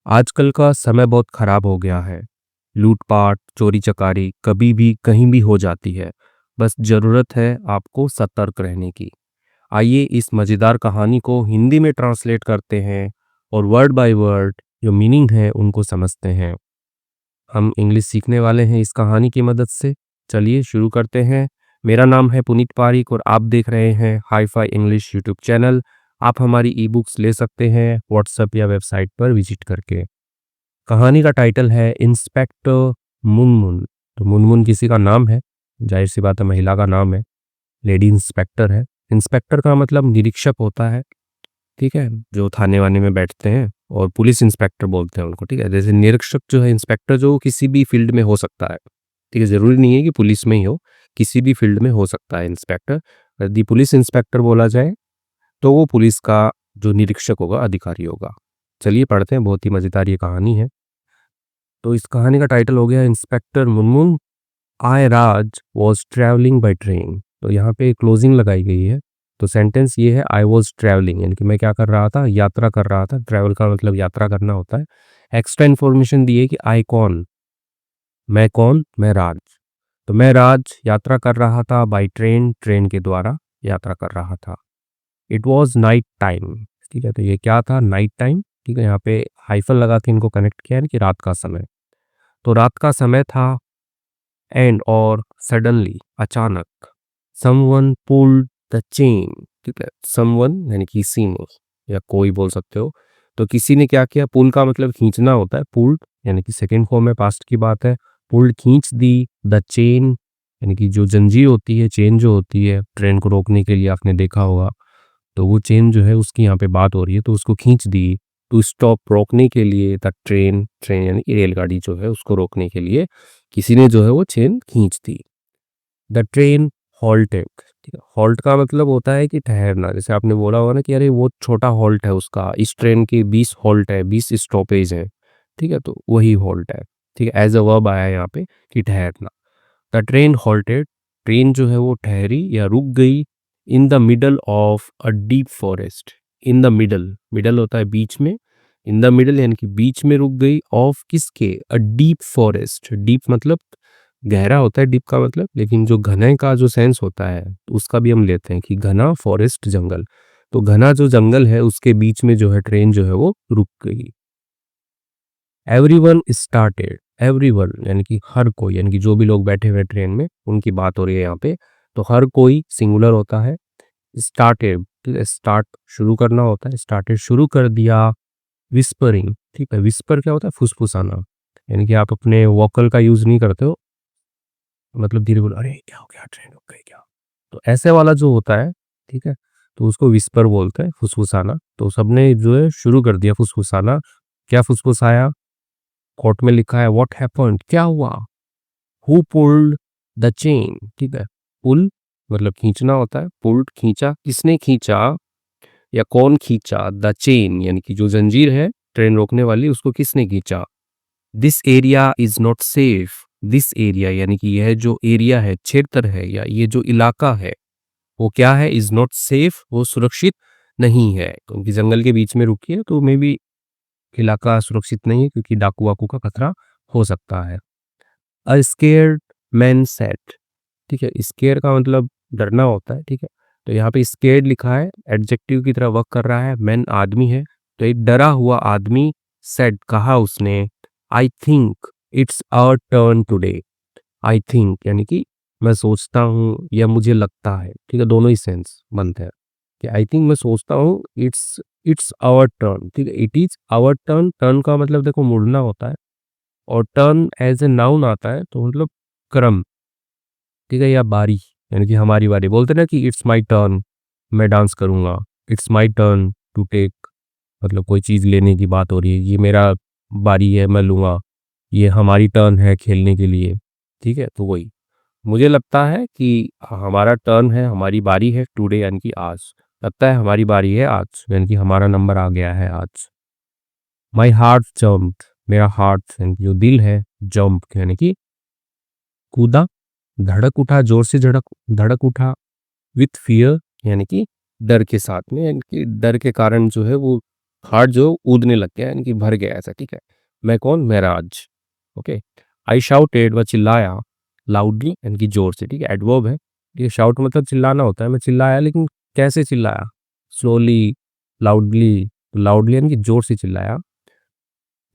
आजकल का समय बहुत खराब हो गया है। लूट-पाट, चोरी-चकारी कभी भी कहीं भी हो जाती है। बस ज़रूरत है आपको सतर्क रहने की। आइए इस मज़ेदार कहानी को हिंदी में ट्रांसलेट करते हैं और वर्ड बाय वर्ड जो मीनिंग है उनको समझते हैं। हम इंग्लिश सीखने वाले हैं इस कहानी की मदद से। चलिए शुरू करते हैं। मेरा नाम है पुनीत पारीक और आप देख रहे हैं हाई-फाई इंग्लिश यूट्यूब चैनल। आप हमारी ई-बुक्स ले सकते हैं व्हाट्सएप या वेबसाइट पर विज़िट करके। कहानी का टाइटल है इंस्पेक्टर मुनमुन। तो मुनमुन किसी का नाम है, जाहिर सी बात है महिला का नाम है, लेडी इंस्पेक्टर है। इंस्पेक्टर का मतलब निरीक्षक होता है, ठीक है, जो थाने वाने में बैठते हैं और पुलिस इंस्पेक्टर बोलते हैं उनको, ठीक है। जैसे निरीक्षक जो है इंस्पेक्टर जो किसी भी फील्ड में हो सकता है, ठीक है, ज़रूरी नहीं है कि पुलिस में ही हो, किसी भी फील्ड में हो सकता है इंस्पेक्टर। यदि पुलिस इंस्पेक्टर बोला जाए तो वो पुलिस का जो निरीक्षक होगा अधिकारी होगा। चलिए पढ़ते हैं, बहुत ही मज़ेदार ये कहानी है। तो इस कहानी का टाइटल हो गया inspector Munmun. I Raj was travelling by train. तो यहाँ पे क्लोजिंग लगाई गई है। तो सेंटेंस ये है आई वॉज ट्रैवलिंग, यानी कि मैं क्या कर रहा था, यात्रा कर रहा था। ट्रैवल का मतलब यात्रा करना होता है। एक्स्ट्रा इन्फॉर्मेशन दी है कि आई कौन, मैं राज। तो मैं राज यात्रा कर रहा था बाई ट्रेन, ट्रेन के द्वारा यात्रा कर रहा था। इट वॉज नाइट टाइम, ठीक है। तो ये क्या था, नाइट टाइम, ठीक है। यहाँ पे हाइफन लगा के इनको कनेक्ट किया है कि रात का समय। तो रात का समय था। एंड और सडनली अचानक समवन पुल्ड द चेन, ठीक है। समवन यानी किसी ने या कोई बोल सकते हो। तो किसी ने क्या किया, पुल का मतलब खींचना होता है, पुल्ड यानी कि सेकंड फॉर्म में पास्ट की बात है। पुल्ड खींच दी, द चेन यानी कि जो जंजीर होती है, चेन जो होती है ट्रेन को रोकने के लिए, आपने देखा होगा। तो वो चेन जो है उसकी यहाँ पे बात हो रही है, तो उसको खींच दी। टू स्टॉप रोकने के लिए, द ट्रेन, ट्रेन यानी कि रेलगाड़ी जो है उसको रोकने के लिए किसी ने जो है वो चेन खींच दी। द ट्रेन हॉल्टेड, ठीक है। हॉल्ट का मतलब होता है कि ठहरना। जैसे आपने बोला होगा ना कि अरे वो छोटा हॉल्ट है उसका, इस ट्रेन के 20 हॉल्ट है, 20 स्टॉपेज है, ठीक है। तो वही हॉल्ट है, ठीक है। एज अ वर्ब आया है यहाँ पे कि ठहरना। द ट्रेन हॉल्टेड, ट्रेन जो है वो ठहरी या रुक गई। In the middle of a deep forest, in the middle, middle होता है बीच में, इन द मिडल यानी कि बीच में रुक गई। ऑफ किसके, अ डीप फॉरेस्ट। डीप मतलब गहरा होता है डीप का मतलब, लेकिन जो घने का जो सेंस होता है उसका भी हम लेते हैं कि घना, फॉरेस्ट जंगल। तो घना जो जंगल है उसके बीच में जो है ट्रेन जो है वो रुक गई। एवरीवन स्टार्टेड, एवरीवन यानी कि हर कोई, यानी कि जो भी लोग बैठे हुए ट्रेन में उनकी बात हो रही है यहाँ पे। तो हर कोई सिंगुलर होता है। स्टार्टेड, ठीक है, स्टार्ट शुरू करना होता है, स्टार्टेड शुरू कर दिया। विस्परिंग, ठीक है। विस्पर क्या होता है, फुसफुसाना, यानी कि आप अपने वोकल का यूज नहीं करते हो, मतलब धीरे बोलो, अरे क्या हो गया, ट्रेन रुक गई क्या। तो ऐसे वाला जो होता है, ठीक है, तो उसको विस्पर बोलते हैं, फुसफुसाना। तो सबने जो है शुरू कर दिया फुसफुसाना। क्या फुसफुसाया, कोर्ट में लिखा है व्हाट हैपेंड, क्या हुआ। हु पुल्ड द चेन, ठीक है। पुल मतलब खींचना होता है, पुल्ड खींचा, किसने खींचा या कौन खींचा। द चेन यानी कि जो जंजीर है ट्रेन रोकने वाली, उसको किसने खींचा। This area is not safe, this area यानी कि यह जो एरिया है, क्षेत्र है या ये जो इलाका है वो क्या है, इज नॉट सेफ, वो सुरक्षित नहीं है। क्योंकि जंगल के बीच में रुकी है तो मे बी इलाका सुरक्षित नहीं है, क्योंकि डाकू वाकू का खतरा हो सकता है। अ स्केर्ड मैन सेड, ठीक है। स्केयर का मतलब डरना होता है, ठीक है। तो यहाँ पे स्केर्ड लिखा है, एडजेक्टिव की तरह वर्क कर रहा है। मैन आदमी है, तो एक डरा हुआ आदमी। सेड कहा उसने। I think it's our turn today, I think यानी कि मैं सोचता हूँ या मुझे लगता है, ठीक है। दोनों ही सेंस बनते हैं कि आई थिंक मैं सोचता हूँ, इट्स इट्स आवर टर्न, ठीक है। It is our turn, turn का मतलब देखो मुड़ना होता है, और टर्न एज ए नाउन आता है तो मतलब क्रम, ठीक है, या बारी, यानी कि हमारी बारी। बोलते ना कि इट्स माय टर्न, मैं डांस करूंगा। It's my turn to take, मतलब कोई चीज़ लेने की बात हो रही है, ये मेरा बारी है, मैं लूँगा। ये हमारी टर्न है खेलने के लिए, ठीक है। तो वही मुझे लगता है कि हमारा टर्न है, हमारी बारी है, टुडे यानी कि आज। लगता है हमारी बारी है आज, यानी कि हमारा नंबर आ गया है आज। माई हार्ट जम्प्ड, मेरा हार्ट यानी कि जो दिल है, जंप यानी कि कूदा, धड़क उठा, जोर से धड़क उठा। विथ फियर यानी कि डर के साथ में, यानी कि डर के कारण जो है वो हार्ट जो ऊदने लग गया यानी कि भर गया ऐसा, ठीक है। मैं कौन? मैं राज। ओके। आई शाउटेड, वह चिल्लाया, लाउडली यानी कि जोर से, ठीक है, एडवर्ब है। ये शाउट मतलब चिल्लाना होता है, मैं चिल्लाया, लेकिन कैसे चिल्लाया? स्लोली, लाउडली, लाउडली यानी कि जोर से चिल्लाया।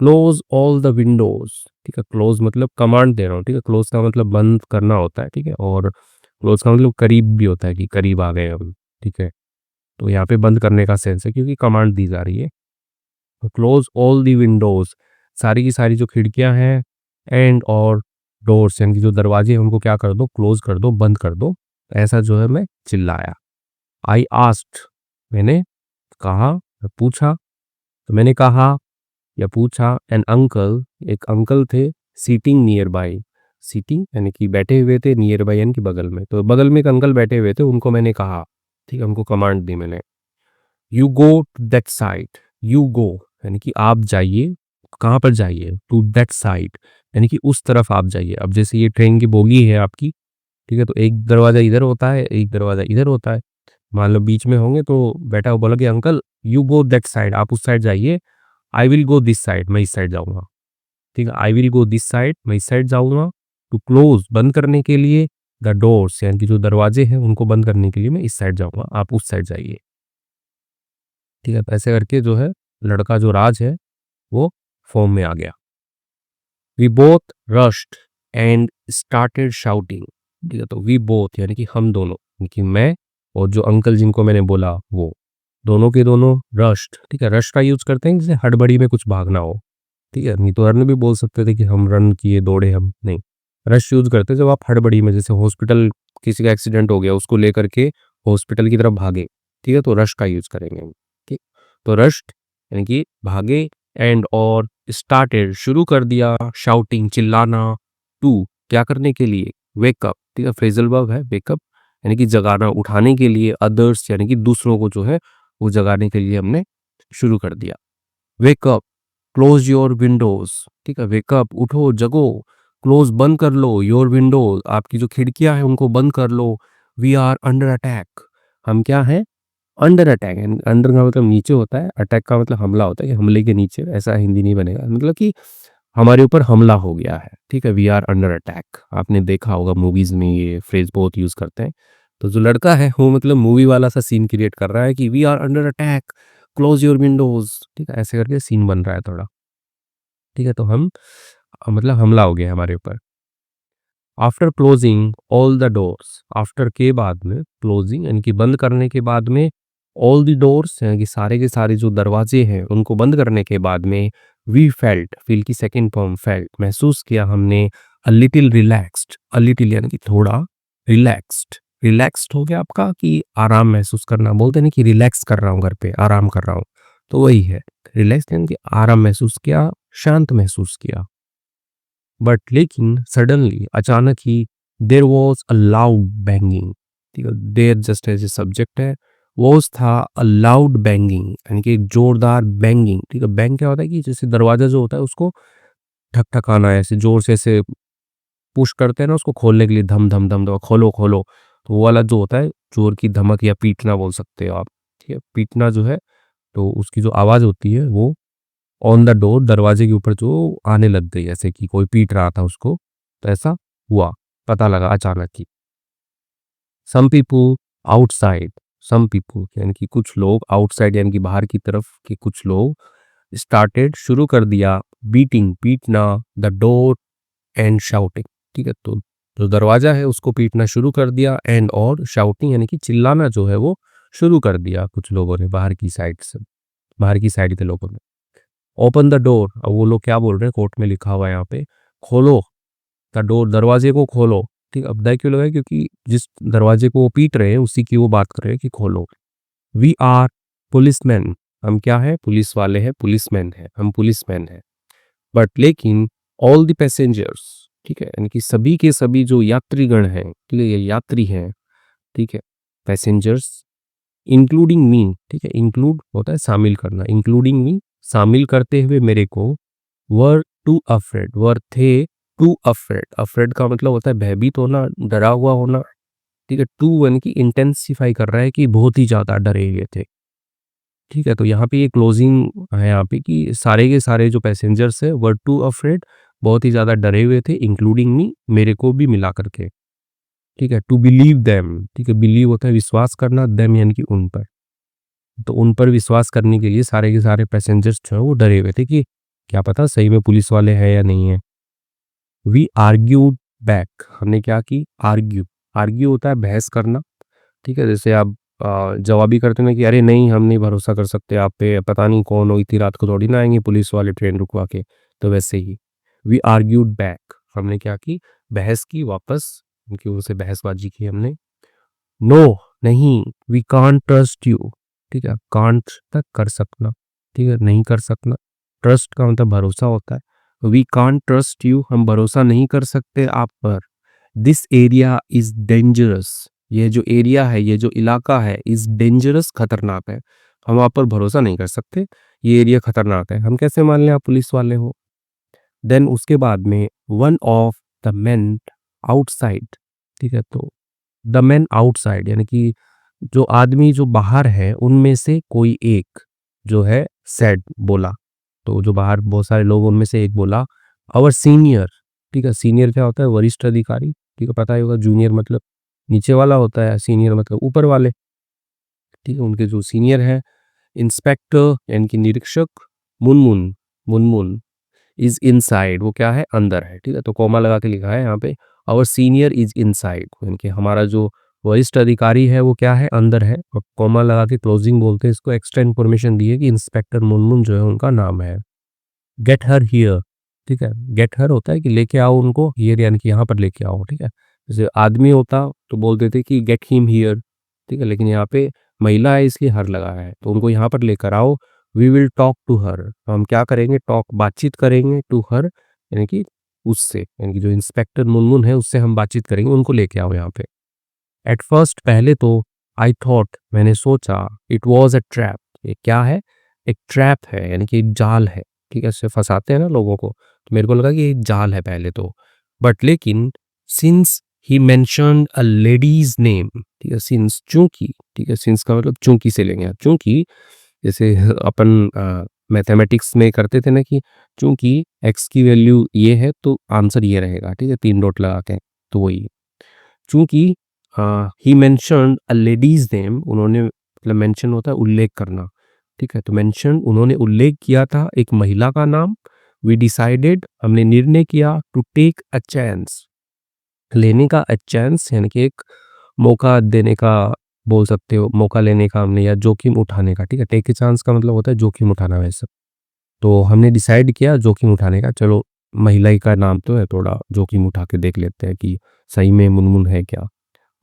क्लोज ऑल द विंडोज, ठीक है, क्लोज मतलब कमांड दे रहा हूँ, ठीक है, क्लोज का मतलब बंद करना होता है, ठीक है, और क्लोज का मतलब करीब भी होता है कि करीब आ गए हम, ठीक है। तो यहाँ पे बंद करने का सेंस है क्योंकि कमांड दी जा रही है। क्लोज ऑल दी विंडोज, सारी की सारी जो खिड़कियां हैं, एंड और डोर्स यानी कि जो दरवाजे हैं उनको क्या कर दो? क्लोज कर दो, बंद कर दो। ऐसा जो है मैं चिल्लाया। आई आस्क्ड, मैंने कहा, पूछा। तो मैंने कहा या पूछा, एन अंकल, एक अंकल थे, सीटिंग नियर बाई, सीटिंग यानी कि बैठे हुए थे, नियर बाई यानी कि बगल में, तो बगल में एक अंकल बैठे हुए थे, उनको मैंने कहा, ठीक है, उनको कमांड दी मैंने। You go to that side, you go यानी कि आप जाइए, कहाँ पर जाइए? टू दैट साइड यानी कि उस तरफ आप जाइए। अब जैसे ये ट्रेन की बोगी है आपकी, ठीक है, तो एक दरवाजा इधर होता है, एक दरवाजा इधर होता है, मान लो बीच में होंगे, तो बेटा वो बोला कि uncle you go that side, आप उस साइड जाइए। I will go this side, मैं इस साइड जाऊंगा, ठीक है, I will go this side, मैं इस साइड जाऊंगा। टू क्लोज, बंद करने के लिए, द डोर्स यानी कि जो दरवाजे हैं उनको बंद करने के लिए मैं इस साइड जाऊंगा, आप उस साइड जाइए, ठीक है। तो ऐसे करके जो है लड़का जो राज है वो फॉर्म में आ गया। We both rushed and started shouting, ठीक है, तो वी बोथ यानी कि हम दोनों, यानी कि मैं और जो अंकल जिनको मैंने बोला वो, दोनों के दोनों रश्ड, ठीक है, रश का यूज करते हैं जैसे हड़बड़ी में कुछ भागना हो, ठीक है, नहीं तो रन भी बोल सकते थे कि हम रन किए, दौड़े हम, नहीं, रश यूज करते हैं जब आप हड़बड़ी में, जैसे हॉस्पिटल, किसी का एक्सीडेंट हो गया उसको लेकर के हॉस्पिटल की तरफ भागे, ठीक है, तो रश का यूज करेंगे हम, ठीक। तो रश्ड यानी कि भागे, एंड और स्टार्टेड शुरू कर दिया, शाउटिंग चिल्लाना, टू क्या करने के लिए? वेकअप, ठीक है, फ्रेजल वर्ब है वेकअप यानी कि जगाना, उठाने के लिए, अदर्स यानी कि दूसरों को जो है वो जगाने के लिए हमने शुरू कर दिया। वेकअप, क्लोज योर विंडोज, ठीक है, वेकअप उठो जगो, क्लोज बंद कर लो, योर विंडोज आपकी जो खिड़कियां हैं उनको बंद कर लो। वी आर अंडर अटैक, हम क्या हैं? Under attack. अंडर का मतलब नीचे होता है, अटैक का मतलब हमला होता है कि हमले के नीचे, ऐसा हिंदी नहीं बनेगा, मतलब कि हमारे ऊपर हमला हो गया है, ठीक है, वी आर अंडर अटैक। आपने देखा होगा मूवीज में ये फ्रेज बहुत यूज करते हैं। तो जो लड़का है वो मतलब मूवी वाला सा सीन क्रिएट कर रहा है कि we are under attack, close your windows, ठीक है, ऐसे करके सीन बन रहा है थोड़ा, ठीक है। तो हम मतलब हमला हो गया हमारे ऊपर। After closing all the doors, after के बाद में, क्लोजिंग यानी कि बंद करने के बाद में, ऑल द डोर्स यानी कि सारे के सारे जो दरवाजे हैं उनको बंद करने के बाद में, वी फेल्ट, फील की सेकेंड फॉर्म फेल्ट, महसूस किया हमने, a little relaxed, a little यानी कि थोड़ा, रिलैक्स्ड, रिलैक्स्ड हो गया आपका कि आराम महसूस करना, बोलते हैं ना कि रिलैक्स कर रहा हूँ घर पे, आराम कर रहा हूँ, तो वही है रिलैक्स यानी कि आराम महसूस किया, शांत महसूस किया। बट लेकिन सडनली अचानक ही, there was a loud banging, ठीक है, there just as a subject है, वॉज था अ लाउड बैंगिंग यानी कि एक जोरदार बैंगिंग, ठीक है, बैंग क्या होता है कि जैसे दरवाजा जो होता है उसको ठकठकाना है, ऐसे जोर से ऐसे पुश करते हैं ना उसको खोलने के लिए, धम धम धम धम, खोलो खोलो, तो वो वाला जो होता है जोर की धमक या पीटना बोल सकते हो आप, ठीक है, पीटना जो है, तो उसकी जो आवाज होती है वो ऑन द डोर, दरवाजे के ऊपर जो आने लग गई, ऐसे कि कोई पीट रहा था उसको, तो ऐसा हुआ, पता लगा अचानक ही। Some people outside, some people यानी कि कुछ लोग, आउटसाइड यानी कि बाहर की तरफ के कुछ लोग, स्टार्टेड शुरू कर दिया, बीटिंग पीटना, द डोर एंड शाउटिंग, ठीक है, तो जो दरवाजा है उसको पीटना शुरू कर दिया, एंड और शाउटिंग यानी कि चिल्लाना जो है वो शुरू कर दिया कुछ लोगों ने बाहर की साइड से, बाहर की साइड के लोगों ने। ओपन द डोर, अब वो लोग क्या बोल रहे हैं, कोर्ट में लिखा हुआ है यहाँ पे, खोलो द डोर, दरवाजे को खोलो, ठीक, अब द क्यों लगा है? क्योंकि जिस दरवाजे को वो पीट रहे हैं उसी की वो बात कर रहे हैं कि खोलो। वी आर पुलिसमैन, हम क्या है? पुलिस वाले हैं, पुलिसमैन है, हम पुलिसमैन है। बट लेकिन ऑल द पैसेंजर्स, ठीक है, यानी कि सभी के सभी जो यात्रीगण हैं, ठीक है, ये यात्री हैं, ठीक है, पैसेंजर्स, इंक्लूडिंग मी, ठीक है, इंक्लूड होता है शामिल करना, इंक्लूडिंग मी शामिल करते हुए मेरे को, वर टू अफ्रेड, वर थे टू अफ्रेड, अफ्रेड का मतलब होता है भयभीत होना, डरा हुआ होना, ठीक है, टू यानी कि इंटेंसिफाई कर रहा है कि बहुत ही ज्यादा डरे हुए थे, ठीक है, तो यहाँ पे ये क्लोजिंग है यहाँ पे कि सारे के सारे जो पैसेंजर्स है वर टू अफ्रेड, बहुत ही ज़्यादा डरे हुए थे, इंक्लूडिंग मी, मेरे को भी मिला करके। ठीक है, टू बिलीव देम, ठीक है, बिलीव होता है विश्वास करना, देम यानी कि उन पर। तो उन पर विश्वास करने के लिए सारे के सारे पैसेंजर्स जो है वो डरे हुए थे कि क्या पता सही में पुलिस वाले हैं या नहीं है। वी आर्ग्यूड बैक, हमने क्या की, आर्ग्यू। आर्ग्यू होता है बहस करना। ठीक है, जैसे आप जवाबी करते हैं ना कि अरे नहीं, हम नहीं भरोसा कर सकते आप पे, पता नहीं कौन हो, इतनी रात को थोड़ी ना आएंगे पुलिस वाले ट्रेन रुकवा के। तो वैसे ही वी आर्ग्यूड बैक, हमने क्या की, बहस की वापस, उनकी ओर से बहसबाजी की हमने। नो, नहीं, वी कांट ट्रस्ट यू। ठीक है, कांट तक कर सकना, ठीक है, नहीं कर सकना। ट्रस्ट का मतलब भरोसा होता है। वी कांट ट्रस्ट यू, हम भरोसा नहीं कर सकते आप पर। दिस एरिया इज डेंजरस, ये जो एरिया है, ये जो इलाका है, इज डेंजरस, खतरनाक है, हम आप पर भरोसा नहीं कर सकते, ये एरिया खतरनाक है, हम कैसे मान लें आप पुलिस वाले हो। देन उसके बाद में one of the main outside, ठीक है, तो द मैन आउटसाइड यानी कि जो आदमी जो बाहर है उनमें से कोई एक जो है सेड, बोला। तो जो बाहर बहुत सारे लोग उनमें से एक बोला, आवर सीनियर। ठीक है, सीनियर क्या होता है, वरिष्ठ अधिकारी। ठीक है, पता ही होगा, जूनियर मतलब नीचे वाला होता है, सीनियर मतलब ऊपर वाले। ठीक है, उनके जो सीनियर है, इंस्पेक्टर यानी कि निरीक्षक, मुनमुन, मुनमुन इज इनसाइड, वो क्या है, अंदर है। ठीक है, तो कॉमा लगा के लिखा है यहाँ पे, आवर सीनियर इज इनसाइड, यानी कि हमारा जो वरिष्ठ अधिकारी है वो क्या है, अंदर है, और कॉमा लगा के क्लोजिंग बोलते हैं इसको। एक्स्ट्रा इन्फॉर्मेशन दी है कि इंस्पेक्टर मुनमुन जो है उनका नाम है। गेट हर हियर, ठीक है, गेट हर होता है कि लेके आओ उनको, हियर यानी कि यहाँ पर लेके आओ। ठीक है, जैसे आदमी होता तो बोल देते कि गेट हिम हियर। ठीक है, लेकिन यहाँ पे महिला है इसलिए हर लगा है, तो उनको यहाँ पर लेकर आओ। We will talk to her, तो हम क्या करेंगे, टॉक, बातचीत करेंगे, टू हर यानी कि उससे, यानी कि जो इंस्पेक्टर मुनमुन है उससे हम बातचीत करेंगे, उनको लेके आओ यहाँ पे। एट फर्स्ट, पहले तो, आई थॉट, मैंने सोचा, इट वॉज अ ट्रैप, ये क्या है, एक ट्रैप है, यानी कि एक जाल है। ठीक है, इससे फंसाते हैं ना लोगों को, तो मेरे को लगा कि ये जाल है पहले तो, बट लेकिन since he mentioned a ladies name, ठीक है, सिंस, चूंकि, ठीक है, सिंस का मतलब चूंकि से लेंगे आप, चूंकि जैसे अपन मैथमेटिक्स में करते थे ना कि चूंकि एक्स की वैल्यू ये है तो आंसर ये रहेगा। ठीक है, 3 डॉट लगा के, तो वही, चूंकि ही मेंशन्ड अ लेडीज नेम, उन्होंने, मतलब मेंशन होता है उल्लेख करना। ठीक है, तो मेंशन, उन्होंने उल्लेख किया था एक महिला का नाम। वी डिसाइडेड, हमने निर्णय किया, टू टेक अ चांस, लेने का, अ चांस यानी कि एक मौका देने का, बोल सकते हो, मौका लेने का हमने, या जोखिम उठाने का। ठीक है, टेक ए चांस का मतलब होता है जोखिम उठाना वैसे। तो हमने डिसाइड किया जोखिम उठाने का, चलो महिला ही का नाम तो है, थोड़ा जोखिम उठा के देख लेते हैं कि सही में मुनमुन है क्या।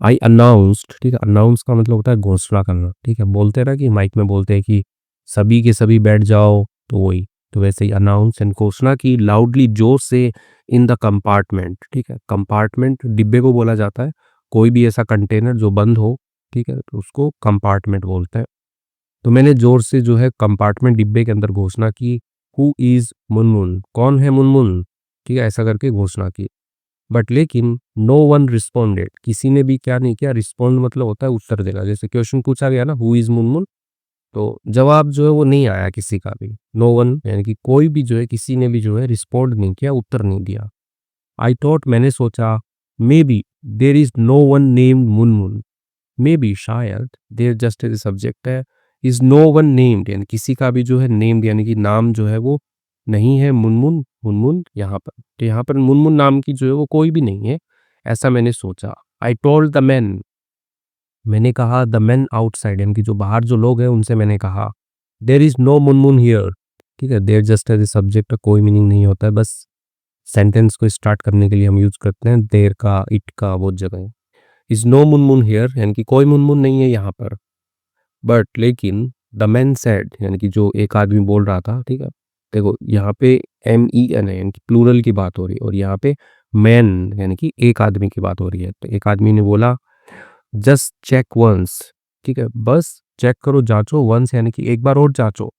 आई अनाउंस्ड, ठीक है, अनाउंस का मतलब होता है घोषणा करना। ठीक है, बोलते हैं ना कि माइक में बोलते हैं कि सभी के सभी बैठ जाओ, तो वही, तो वैसे ही अनाउंस एंड घोषणा की, लाउडली, जोर से, इन द कंपार्टमेंट। ठीक है, कंपार्टमेंट डिब्बे को बोला जाता है, कोई भी ऐसा कंटेनर जो बंद हो। ठीक है, तो उसको कंपार्टमेंट बोलते हैं। तो मैंने जोर से जो है कंपार्टमेंट डिब्बे के अंदर घोषणा की, हु इज मुनमुन, कौन है मुनमुन। ठीक है, ऐसा करके घोषणा की। बट लेकिन नो वन रिस्पॉन्डेड, किसी ने भी क्या नहीं किया, रिस्पॉन्ड मतलब होता है उत्तर देना, जैसे क्वेश्चन पूछा गया ना, हु इज मुनमुन, तो जवाब जो है वो नहीं आया किसी का भी। नो वन यानी कि कोई भी जो है, किसी ने भी जो है रिस्पॉन्ड नहीं किया, उत्तर नहीं दिया। आई थॉट, मैंने सोचा, maybe there is no one named Munmun, maybe शायद, देर जस्ट एज सब्जेक्ट है, इज नो वन नेम्ड यानी किसी का भी जो है नेम्ड यानी कि नाम जो है वो नहीं है, मुनमुन, मुनमुन यहाँ पर, तो यहाँ पर मुनमुन नाम की जो है वो कोई भी नहीं है, ऐसा मैंने सोचा। आई टोल्ड द मैन, मैंने कहा, द मैन आउटसाइड यानी कि जो बाहर जो लोग हैं उनसे मैंने कहा, there is no Munmun here. ठीक है, there just as a subject का कोई मीनिंग नहीं होता है, बस सेंटेंस को स्टार्ट करने के लिए हम यूज करते हैं देर का, इट का, वो जगह। इज नो मुनमुन हियर यानी कि कोई मुनमुन नहीं है यहाँ पर। बट लेकिन द मैन सेड यानी कि जो एक आदमी बोल रहा था। ठीक है, देखो यहाँ पे MEN है यानी कि प्लूरल की बात हो रही है, और यहाँ पे मैन यानी कि एक आदमी की बात हो रही है। तो एक आदमी ने बोला, जस्ट चेक वंस, ठीक है, बस चेक करो, जांचो, वंस यानी कि एक बार और जांचो।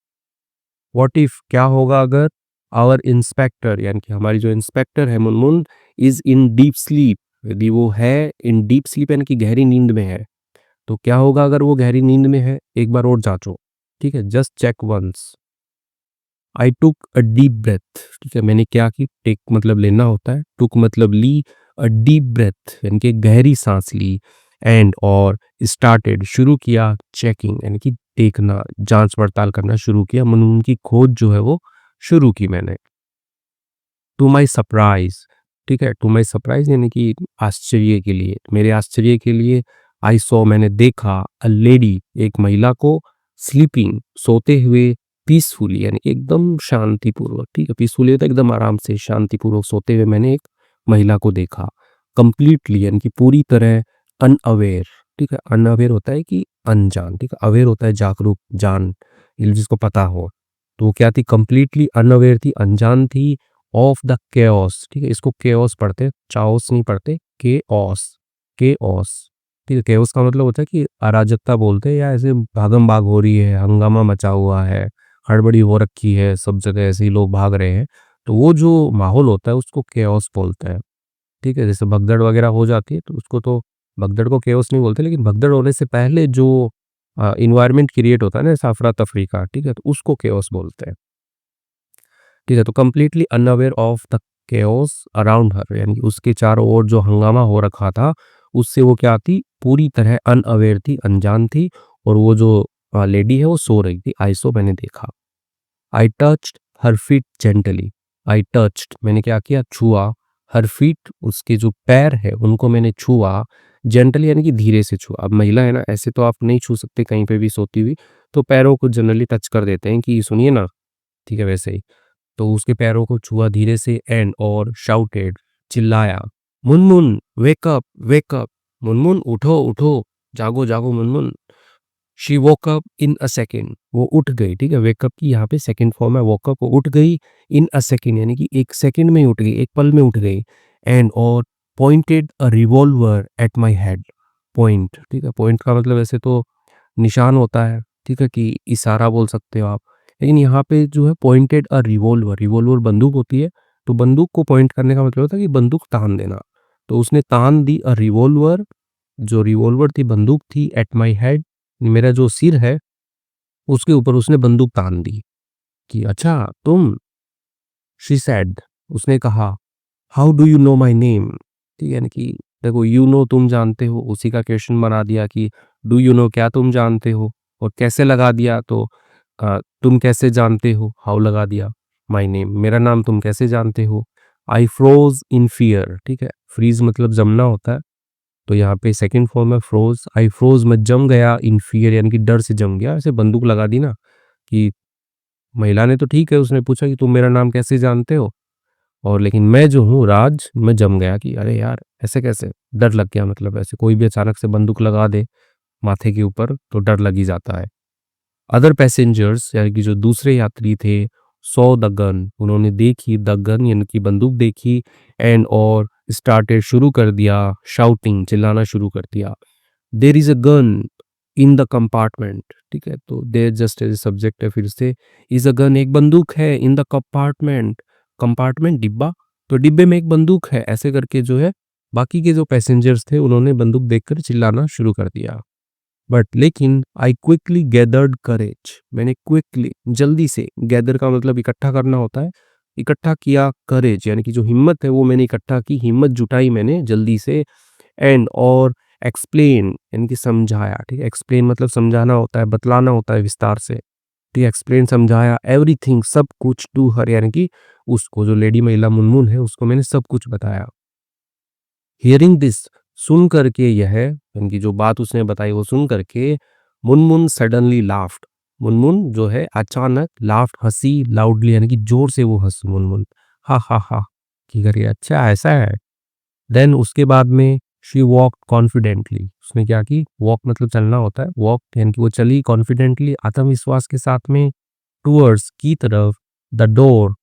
व्हाट इफ, क्या होगा अगर, आवर इंस्पेक्टर यानी कि हमारी जो इंस्पेक्टर है Munmun, is in deep sleep, यदि वो है इन डीप स्लीप यानी कि गहरी नींद में है, तो क्या होगा अगर वो गहरी नींद में है, एक बार और जांचो। ठीक है, just check once. I took a deep breath, ठीक है, मैंने क्या की, टेक मतलब लेना होता है, टुक मतलब ली, अ डीप ब्रेथ यानी कि गहरी सांस ली, एंड और स्टार्टेड शुरू किया, चेकिंग यानी कि देखना, जांच पड़ताल करना शुरू किया, मन उनकी खोज जो है वो शुरू की मैंने। टू माई सरप्राइज, ठीक है, टू माई सरप्राइज यानी कि आश्चर्य के लिए, मेरे आश्चर्य के लिए, आई सॉ मैंने देखा, अ लेडी एक महिला को, स्लीपिंग सोते हुए, पीसफुली यानी कि एकदम शांतिपूर्वक, ठीक है, पीसफुली होता है एकदम आराम से शांतिपूर्वक सोते हुए मैंने एक महिला को देखा, कंप्लीटली यानी कि पूरी तरह, अनअवेयर, ठीक है, अनअवेयर होता है कि अनजान, ठीक है, अवेयर होता है जागरूक, जान, ये जिसको पता हो, तो वो क्या थी, कंप्लीटली अनअवेयर थी, अनजान थी, ऑफ द केओस, ठीक है, इसको केओस पढ़ते, चाओस नहीं पढ़ते, केओस, केओस, ठीक है, केओस का मतलब होता है कि अराजकता बोलते हैं, या ऐसे भागम भाग हो रही है, हंगामा मचा हुआ है, हड़बड़ी हो रखी है, सब जगह ऐसे ही लोग भाग रहे हैं, तो वो जो माहौल होता है उसको केओस बोलते हैं, ठीक है, जैसे भगदड़ वगैरह हो जाती है तो उसको तो, भगदड़ को केओस नहीं बोलते, लेकिन भगदड़ होने से पहले जो इन्वायरमेंट क्रिएट होता है ना, अफरा तफरी का, ठीक है, तो उसको केओस बोलते हैं, ठीक है, तो completely unaware of the chaos around her, यानी कि उसके चारों ओर जो हंगामा हो रखा था, उससे वो क्या थी, पूरी तरह अनअवेयर थी, अनजान थी, और वो जो लेडी है वो सो रही थी, आई सो मैंने देखा। आई टच्ड हर फीट जेंटली, आई टच्ड मैंने क्या किया, छुआ, हर फीट उसके जो पैर है उनको मैंने छुआ, जेंटली यानी कि धीरे से छुआ, अब महिला है ना, ऐसे तो आप नहीं छू सकते कहीं पे भी सोती हुई, तो पैरों को जनरली टच कर देते हैं कि सुनिए ना, ठीक है, वैसे ही, तो उसके पैरों को छुआ धीरे से, एंड और शाउटेड चिल्लाया, मुनमुन वेकअप वेकअप, मुनमुन उठो उठो, जागो जागो Munmun. She woke up in a second, वो उठ गई, ठीक है, वेकअप की यहाँ पे सेकंड फॉर्म है, वोकअप, वो उठ गई, इन अ सेकेंड यानी कि एक सेकंड में ही उठ गई, एक पल में उठ गई, एंड और pointed a revolver at my head, point, ठीक है, पॉइंट का मतलब ऐसे तो निशान होता है, ठीक है, कि इशारा बोल सकते हो आप, लेकिन यहाँ पे जो है पॉइंटेड अ रिवॉल्वर, रिवॉल्वर बंदूक होती है, तो बंदूक को पॉइंट करने का मतलब होता है कि बंदूक तान देना, तो उसने तान दी अ रिवॉल्वर, जो रिवॉल्वर थी बंदूक थी, एट माई हेड मेरा जो सिर है उसके ऊपर उसने बंदूक तान दी, कि अच्छा तुम, शी सेड उसने कहा, how do you know my name, ठीक है, यानी कि देखो, यू नो तुम जानते हो, उसी का क्वेश्चन बना दिया कि डू यू नो क्या तुम जानते हो, और कैसे लगा दिया तो तुम कैसे जानते हो, हाउ लगा दिया, माई नेम मेरा नाम तुम कैसे जानते हो, आई फ्रोज इन फियर, ठीक है, फ्रीज मतलब जमना होता है, तो यहाँ पे सेकंड फॉर्म है फ्रोज, आई फ्रोज मैं जम गया, इन फियर यानी कि डर से जम गया, ऐसे बंदूक लगा दी ना, कि महिला ने तो ठीक है, उसने पूछा कि तुम मेरा नाम कैसे जानते हो, और लेकिन मैं जो हूँ राज, मैं जम गया कि अरे यार ऐसे कैसे, डर लग गया, मतलब ऐसे कोई भी अचानक से बंदूक लगा दे माथे के ऊपर तो डर लग ही जाता है। अदर पैसेंजर्स यानी कि जो दूसरे यात्री थे, सॉ द गन उन्होंने देखी, द गन यानी कि बंदूक देखी, एंड और स्टार्टेड शुरू कर दिया, शाउटिंग चिल्लाना शुरू कर दिया, there is a gun in the compartment, ठीक है, तो देयर जस्ट एज सब्जेक्ट है, फिर से इज अ गन एक बंदूक है, इन द कंपार्टमेंट, कंपार्टमेंट डिब्बा, तो डिब्बे में एक बंदूक है, ऐसे करके जो है बाकी के जो पैसेंजर्स थे उन्होंने बंदूक देखकर चिल्लाना शुरू कर दिया, बट लेकिन आई क्विकली गैदर्ड करेज मैंने क्विकली जल्दी से, गैदर का मतलब इकट्ठा करना होता है, इकट्ठा किया, करेज यानी कि जो हिम्मत है वो मैंने इकट्ठा की, हिम्मत जुटाई मैंने जल्दी से, एंड और एक्सप्लेन यानी कि समझाया, ठीक है, एक्सप्लेन मतलब समझाना होता है, बतलाना होता है विस्तार से, ठीक है, एक्सप्लेन समझाया, एवरीथिंग सब कुछ, टू हर यानी कि उसको, जो लेडी महिला मुनमुन है उसको मैंने सब कुछ बताया। हियरिंग दिस सुन करके, यह यानी कि जो बात उसने बताई वो सुन करके, मुनमुन सडनली लाफ्ड, मुनमुन जो है अचानक, लाफ्ड हंसी, लाउडली यानी कि जोर से वो हंस, मुनमुन हा हा हा की करके, अच्छा ऐसा है, देन उसके बाद में शी वॉक कॉन्फिडेंटली, उसने क्या की, वॉक मतलब चलना होता है, वॉक यानी कि वो चली कॉन्फिडेंटली आत्मविश्वास के साथ में, टूवर्ड्स की तरफ, द डोर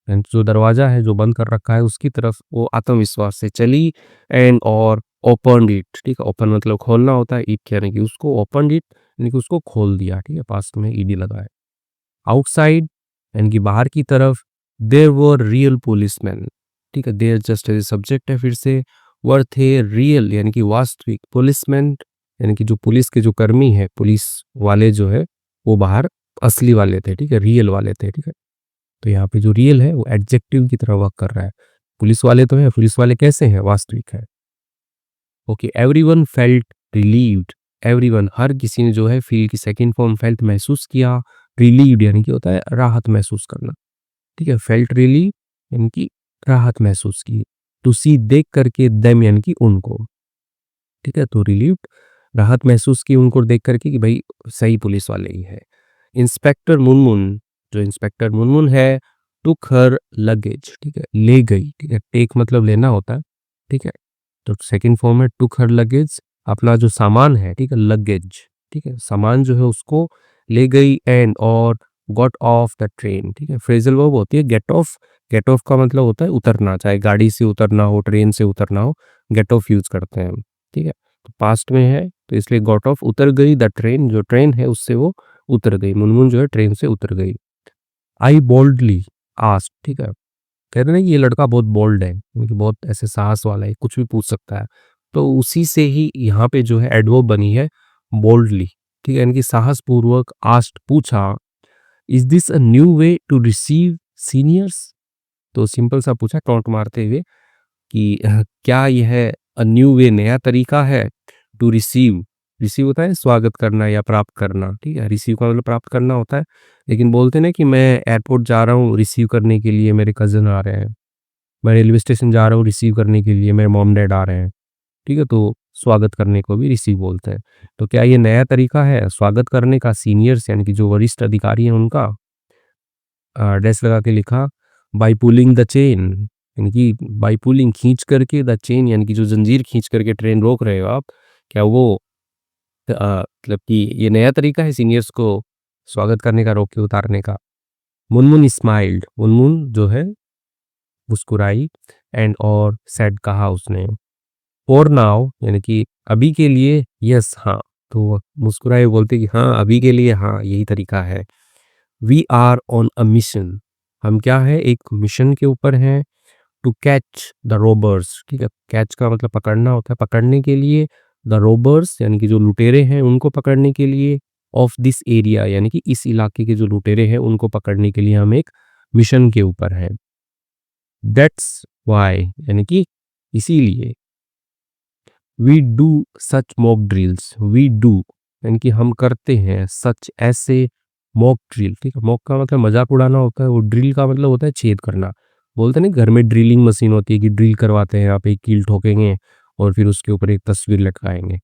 एंड जो दरवाजा है जो बंद कर रखा है उसकी तरफ वो आत्मविश्वास से चली, एंड और ओपन इट, ठीक है, ओपन मतलब खोलना होता है, इट यानी कि उसको, ओपन इट यानी कि उसको खोल दिया, ठीक है, पास में ईडी लगा है, आउटसाइड यानी कि बाहर की तरफ, देयर वर रियल पुलिसमैन, ठीक है, देयर जस्ट एज सब्जेक्ट है, फिर से वर थे रियल यानी कि वास्तविक, पुलिसमैन यानी कि जो पुलिस के जो कर्मी है, पुलिस वाले जो है वो बाहर असली वाले थे, ठीक है, रियल वाले थे, ठीक है। तो यहाँ पे जो रियल है वो एडजेक्टिव की तरह वर्क कर रहा है। पुलिस वाले तो है, पुलिस वाले कैसे हैं, वास्तविक है। Okay, everyone felt relieved, everyone हर किसी ने जो है फील की सेकंड फॉर्म फेल्ट महसूस किया, रिलीव्ड यानी कि होता है राहत महसूस करना, ठीक है। फेल्ट रिलीव यानी कि राहत महसूस की। टू सी देख करके, देम यानी कि उनको, ठीक है। तो रिलीव्ड राहत महसूस की उनको देख करके कि भाई सही पुलिस वाले ही है। इंस्पेक्टर मुनमुन, जो इंस्पेक्टर मुनमुन है, टुक हर लगेज, ठीक है, ले गई, ठीक है। टेक मतलब लेना होता है, ठीक है। तो सेकंड फॉर्म है टुक हर लगेज, अपना जो सामान है, ठीक है, लगेज, ठीक है, सामान जो है उसको ले गई। एंड और गॉट ऑफ द ट्रेन, ठीक है। फ्रेजल वर्ब होती है गेट ऑफ। गेट ऑफ का मतलब होता है उतरना, चाहे गाड़ी से उतरना हो, ट्रेन से उतरना हो, गेट ऑफ यूज करते हैं हम, ठीक है। तो पास्ट में है तो इसलिए गॉट ऑफ, उतर गई द ट्रेन, जो ट्रेन है उससे वो उतर गई, मुनमुन जो है ट्रेन से उतर गई। आई बोल्डली आस्क्ड, ठीक है, कह रहे हैं कि ये लड़का बहुत बोल्ड है, क्योंकि बहुत ऐसे साहस वाला है, कुछ भी पूछ सकता है। तो उसी से ही यहाँ पे जो है एडवर्ब बनी है बोल्डली, ठीक है, यानी कि साहस पूर्वक। आस्क्ड पूछा, is this a new way to receive seniors, तो सिंपल सा पूछा टोंट मारते हुए कि क्या यह अ न्यू वे नया तरीका है, टू रिसीव, रिसीव होता है स्वागत करना या प्राप्त करना, ठीक है। रिसीव का मतलब प्राप्त करना होता है, लेकिन बोलते ना कि मैं एयरपोर्ट जा रहा हूँ रिसीव करने के लिए, मेरे कज़न आ रहे हैं। मैं रेलवे स्टेशन जा रहा हूँ रिसीव करने के लिए, मेरे मॉम डैड आ रहे हैं, ठीक है। तो स्वागत करने को भी रिसीव बोलते हैं। तो क्या ये नया तरीका है स्वागत करने का सीनियर्स यानी कि जो वरिष्ठ अधिकारी हैं उनका। डैश लगा के लिखा बाय पुलिंग द चेन, यानी कि बाय पुलिंग खींच करके, द चेन यानी कि जो जंजीर खींच करके ट्रेन रोक रहे हो आप, क्या वो मतलब कि ये नया तरीका है सीनियर्स को स्वागत करने का, रोक के उतारने का। मुनमुन स्माइल्ड, मुनमुन जो है मुस्कुराई। एंड और सेड कहा उसने। फॉर नाउ यानी कि अभी के लिए, यस हाँ, तो वो मुस्कुराए बोलते कि हाँ अभी के लिए हाँ यही तरीका है। We are on a mission, हम क्या है एक मिशन के ऊपर हैं। टू कैच द रोबर्स, ठीक है, कैच का मतलब पकड़ना होता है, पकड़ने के लिए। द रोबर्स यानी कि जो लुटेरे हैं उनको पकड़ने के लिए। ऑफ दिस एरिया यानी कि इस इलाके के जो लुटेरे हैं उनको पकड़ने के लिए हम एक मिशन के ऊपर हैं। दैट्स वाई यानी कि इसीलिए। We do such mock drills, we do यानी कि हम करते हैं, सच ऐसे, मॉक ड्रिल, ठीक है। मॉक का मतलब मजाक उड़ाना होता है, वो ड्रिल का मतलब होता है छेद करना। बोलते हैं ना घर में ड्रिलिंग मशीन होती है कि ड्रिल करवाते हैं, आप एक कील ठोकेंगे और फिर उसके ऊपर एक तस्वीर लटकाएंगे,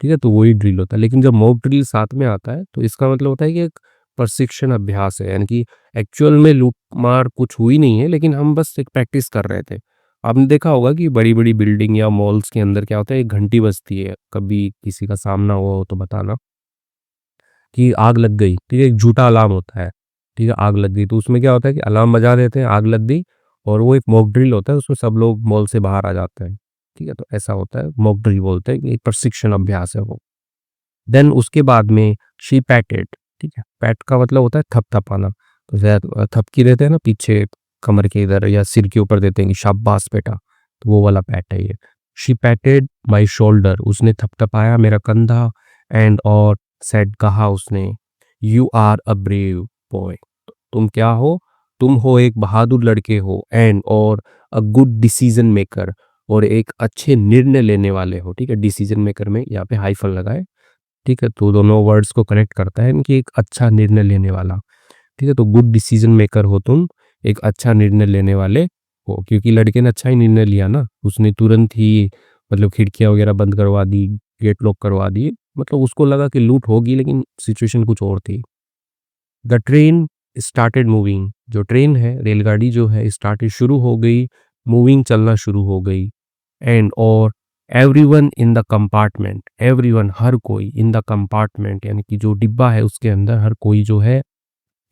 ठीक है, तो वही ड्रिल होता है। लेकिन जब मॉक ड्रिल साथ में आता है तो इसका मतलब होता है कि एक प्रशिक्षण अभ्यास है, यानी कि एक्चुअल में लूट मार कुछ हुई नहीं है, लेकिन हम बस एक प्रैक्टिस कर रहे थे। आपने देखा होगा कि बड़ी-बड़ी बिल्डिंग या मॉल्स के अंदर क्या होता है, एक घंटी बजती है, कभी किसी का सामना हुआ हो तो बताना कि आग लग गई, ठीक है, एक झूठा अलार्म होता है, ठीक है, आग लग गई, तो उसमें क्या होता है कि अलार्म बजा देते हैं, आग लग गई, और वो एक मॉक ड्रिल होता है, उसमें सब लोग मॉल से बाहर आ जाते हैं, ठीक है, तो ऐसा होता है, मॉक ड्रिल बोलते हैं कि एक प्रशिक्षण अभ्यास है वो। देन उसके बाद में शी पैटेड, ठीक है, पैट का मतलब होता है थपथपाना, तो शायद थपकी देते हैं ना पीछे कमर के इधर या सिर के ऊपर देते हैं कि शाबाश बेटा, तो वो वाला पैट है ये। शी पैटेड माई शोल्डर, उसने थपथपाया मेरा कंधा। एंड और सेड कहा उसने, you are a brave boy, तुम क्या हो, तुम हो एक बहादुर लड़के हो। एंड और अ गुड डिसीजन मेकर, और एक अच्छे निर्णय लेने वाले हो, ठीक है, डिसीजन मेकर में यहाँ पे हाइफन लगाए, ठीक है, तो दोनों वर्ड्स को कनेक्ट करता है कि एक अच्छा निर्णय लेने वाला, ठीक है, तो गुड डिसीजन मेकर हो तुम, एक अच्छा निर्णय लेने वाले हो, क्योंकि लड़के ने अच्छा ही निर्णय लिया ना, उसने तुरंत ही मतलब खिड़कियां वगैरह बंद करवा दी, गेट लॉक करवा दिए, मतलब उसको लगा कि लूट होगी, लेकिन सिचुएशन कुछ और थी। द ट्रेन स्टार्टेड मूविंग, जो ट्रेन है रेलगाड़ी जो है स्टार्टेड शुरू हो गई, मूविंग चलना शुरू हो गई। एंड और everyone in the compartment, everyone हर कोई, इन द कंपार्टमेंट यानी कि जो डिब्बा है उसके अंदर हर कोई जो है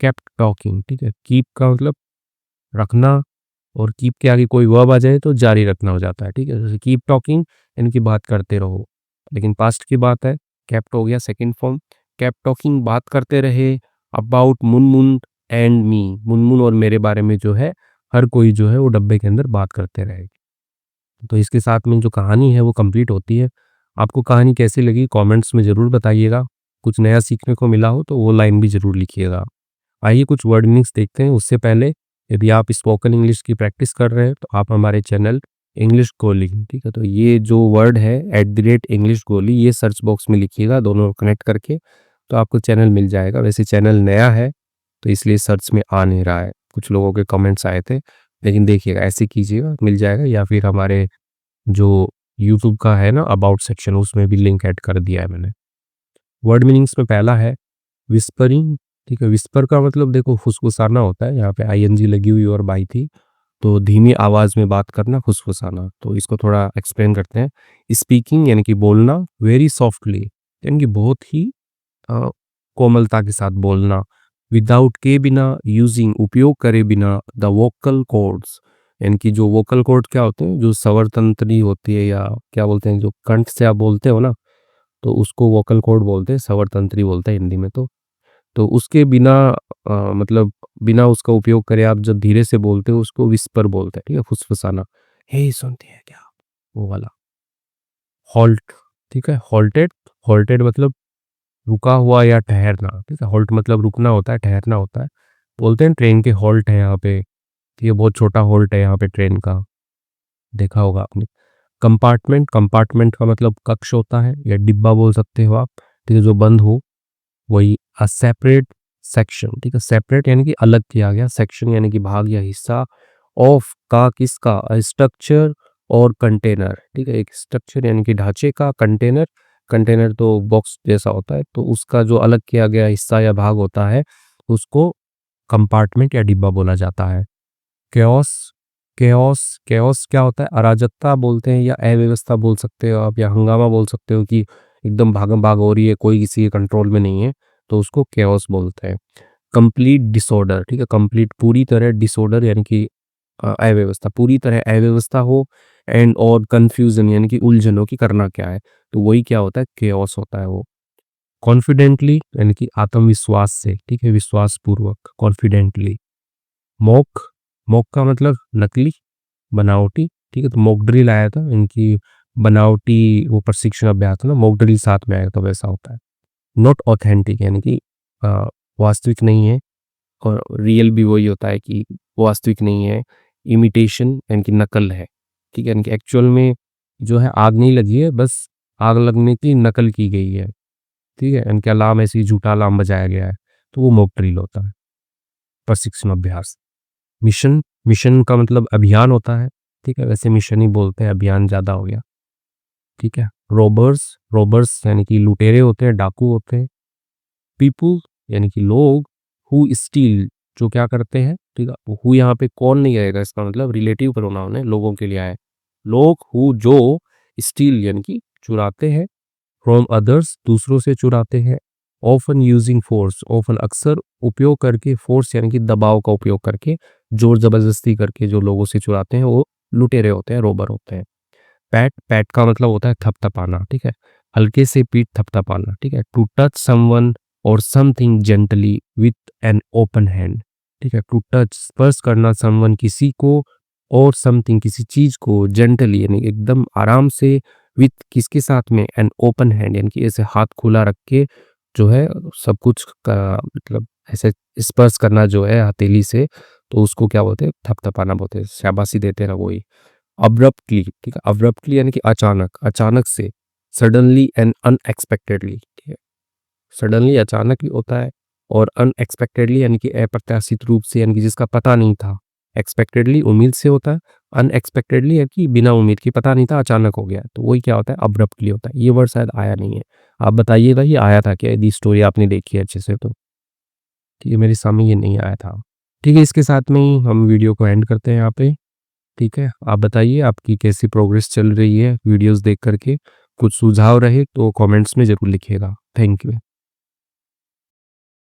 केप्ट टॉकिंग, ठीक है, कीप का मतलब रखना, और कीप के आगे कोई वर्ब आ जाए तो जारी रखना हो जाता है, ठीक है, जैसे कीप टॉकिंग इनकी बात करते रहो, लेकिन पास्ट की बात है, केप्ट हो गया सेकंड फॉर्म। केप्ट टॉकिंग बात करते रहे, about Munmun and me, Munmun और मेरे बारे में जो है हर कोई जो है वो डब्बे के अंदर बात करते रहे। तो इसके साथ में जो कहानी है वो कंप्लीट होती है। आपको कहानी कैसी लगी कमेंट्स में ज़रूर बताइएगा। कुछ नया सीखने को मिला हो तो वो लाइन भी ज़रूर लिखिएगा। आइए कुछ वर्ड मीनिंग्स देखते हैं। उससे पहले यदि आप स्पोकन इंग्लिश की प्रैक्टिस कर रहे हैं तो आप हमारे चैनल इंग्लिश गोली, ठीक है, तो ये जो वर्ड है @इंग्लिश गोली, ये सर्च बॉक्स में लिखिएगा दोनों कनेक्ट करके, तो आपको चैनल मिल जाएगा। वैसे चैनल नया है तो इसलिए सर्च में आ नहीं रहा है, कुछ लोगों के कमेंट्स आए थे, लेकिन देखिएगा ऐसे कीजिएगा मिल जाएगा, या फिर हमारे जो यूट्यूब का है ना अबाउट सेक्शन, उसमें भी लिंक ऐड कर दिया है मैंने। वर्ड मीनिंग्स में पहला है विस्परिंग, ठीक है। विस्पर का मतलब देखो फुसफुसाना होता है, यहाँ पे आईएनजी लगी हुई और बाई थी, तो धीमी आवाज में बात करना, फुसफुसाना। तो इसको थोड़ा एक्सप्लेन करते हैं। स्पीकिंग यानी कि बोलना, वेरी सॉफ्टली यानी कि बहुत ही अ, कोमलता के साथ बोलना, विदाउट के बिना, यूजिंग उपयोग करे बिना, द वोकल कॉर्ड्स यानी कि जो वोकल कॉर्ड क्या होते हैं, जो स्वर तंत्री होती है या क्या बोलते हैं, जो कंठ से आप बोलते हो ना, तो उसको वोकल कॉर्ड बोलते हैं, स्वर तंत्री बोलते हैं हिंदी में। तो उसके बिना मतलब बिना उसका उपयोग करे आप जब धीरे से बोलते हो उसको विस्पर बोलते हैं, ठीक है, फुसफुसाना। हे सुनती है क्या, वो वाला। हॉल्ट, ठीक है, हॉल्टेड, हॉल्टेड मतलब रुका हुआ या ठहरना, ठीक है। हॉल्ट मतलब रुकना होता है, ठहरना होता है। बोलते हैं ट्रेन के हॉल्ट है यहाँ पे, तो ये बहुत छोटा हॉल्ट है यहाँ पे ट्रेन का, देखा होगा आपने। कंपार्टमेंट, कंपार्टमेंट का मतलब कक्ष होता है या डिब्बा बोल सकते हो आप, ठीक है, जो बंद हो, वही। अ सेपरेट सेक्शन, ठीक है, सेपरेट यानी कि अलग किया गया, सेक्शन यानी कि भाग या हिस्सा, ऑफ का किसका, स्ट्रक्चर और कंटेनर, ठीक है। एक स्ट्रक्चर यानी कि ढांचे का, कंटेनर, कंटेनर तो बॉक्स जैसा होता है, तो उसका जो अलग किया गया हिस्सा या भाग होता है उसको कंपार्टमेंट या डिब्बा बोला जाता है। केओस, केओस, केओस क्या होता है, अराजकता बोलते हैं या अव्यवस्था बोल सकते हो आप, या हंगामा बोल सकते हो कि एकदम भागम भाग हो रही है, कोई किसी के कंट्रोल में नहीं है, तो उसको केओस बोलते हैं। कंप्लीट डिसऑर्डर, ठीक है, कंप्लीट पूरी तरह, डिसऑर्डर यानी कि अव्यवस्था, पूरी तरह अव्यवस्था हो, एंड और कंफ्यूजन यानी कि उलझन हो कि करना क्या है, तो वही क्या होता है, केओस होता है वो। कॉन्फिडेंटली यानी कि आत्मविश्वास से, ठीक है, विश्वास पूर्वक, कॉन्फिडेंटली। मॉक, मॉक का मतलब नकली, बनावटी, ठीक है, तो मॉक ड्रिल आया था, इनकी बनावटी वो प्रशिक्षण अभ्यास था ना, मॉक ड्रिल साथ में आया, तो वैसा होता है। नॉट ऑथेंटिक यानी कि अ, वास्तविक नहीं है, और रियल भी वही होता है कि वास्तविक नहीं है। इमिटेशन यानी कि नकल है, ठीक है, यानी कि एक्चुअल में जो है आग नहीं लगी है, बस आग लगने की नकल की गई है, ठीक है, यानी कि अलार्म ऐसे ही झूठा अलार्म बजाया गया है, तो वो मॉक ड्रिल होता है, प्रशिक्षण अभ्यास। मिशन, मिशन का मतलब अभियान होता है, ठीक है, वैसे मिशन ही बोलते हैं, अभियान ज़्यादा हो गया, ठीक है। रॉबर्स, रॉबर्स यानी कि लुटेरे होते हैं, डाकू होते हैं। पीपल यानी कि लोग, हु स्टील जो क्या करते हैं, ठीक है, हु यहाँ पे कौन नहीं आएगा, इसका मतलब रिलेटिव प्रोनाउन है, लोगों के लिए आया है। लोग हु जो स्टील यानी कि चुराते हैं, फ्रॉम अदर्स दूसरों से चुराते हैं। ऑफन यूजिंग फोर्स, ऑफन अक्सर उपयोग करके, फोर्स यानी कि दबाव का उपयोग करके, जोर जबरदस्ती करके जो लोगों से चुराते हैं वो लुटेरे होते हैं, रोबर होते हैं। पैट, पैट का मतलब होता है थपथपाना, ठीक है, हल्के से पीठ थपथपाना, ठीक है। टू टच समवन और something gently with an open hand, ठीक है, टू टच स्पर्श करना, समवन किसी को, और समथिंग किसी चीज को, जेंटली यानी एकदम आराम से, विथ किसके साथ में, एन ओपन हैंड यानी कि ऐसे हाथ खुला रख के जो है सब कुछ का मतलब ऐसे स्पर्श करना जो है हथेली से, तो उसको क्या बोलते हैं, थपथपाना बोलते हैं, शाबाशी देते हैं ना, वही। अब्रप्टली, ठीक है, अब्रप्टली यानी कि अचानक, अचानक से। सडनली एंड अनएक्सपेक्टेडली, ठीक है, सडनली अचानक ही होता है, और अनएक्सपेक्टेडली यानी कि अप्रत्याशित रूप से, यानी कि जिसका पता नहीं था। एक्सपेक्टेडली उम्मीद से होता है, अनएक्सपेक्टेडली है कि बिना उम्मीद के, पता नहीं था अचानक हो गया, तो वही क्या होता है, अब्रप्टली होता है। ये वर्ड शायद आया नहीं है, आप बताइएगा ये आया था क्या, यदि स्टोरी आपने देखी है अच्छे से तो। ठीक है, मेरे सामने ये नहीं आया था। ठीक है, इसके साथ में ही हम वीडियो को एंड करते हैं यहाँ पे। ठीक है, आप बताइए आपकी कैसी प्रोग्रेस चल रही है वीडियोस देख करके। कुछ सुझाव रहे तो कमेंट्स में ज़रूर लिखिएगा। Thank you.